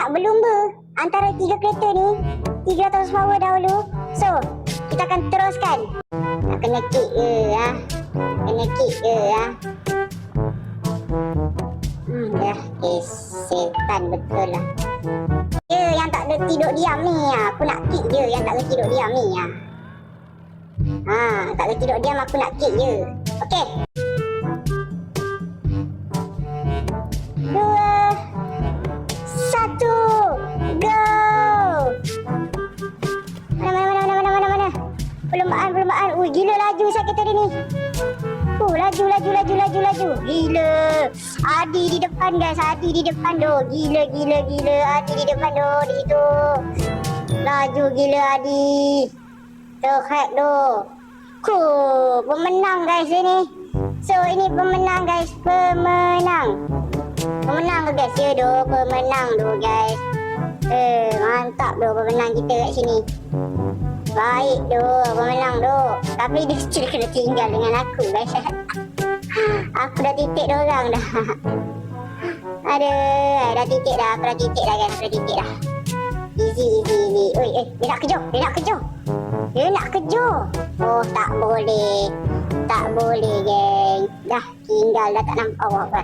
nak berlumba antara tiga kereta ni, 300 power dahulu. So, kita akan teruskan. Nak kena kick ke ha? Kena kick ke ha? Dah setan betul lah. Yang tak ada tidur diam ni ha. Aku nak kick je yang tak ada tidur diam ni ha. Tak ada tidur diam, aku nak kick je. Okey. 2 1 go. Mana. Perlombaan. Ui, gila laju saya kereta dia ni. Laju. Gila. Adi di depan guys, Adi di depan doh. Gila. Adi di depan doh di situ. Laju gila Adi. Terhack doh. Pemenang guys ini. So ini pemenang guys, Pemenang tu guys ya doh, pemenang tu guys. Mantap doh pemenang kita kat sini. Baik doh, pemenang doh. Tapi dia still kena tinggal dengan aku guys. Aku dah titik dia orang dah. Aduh, dah titik dah. Aku dah titik dah guys, Easy. Oi, dia nak kejar. Oh, tak boleh, geng. Dah tinggal, dah tak nampak apa.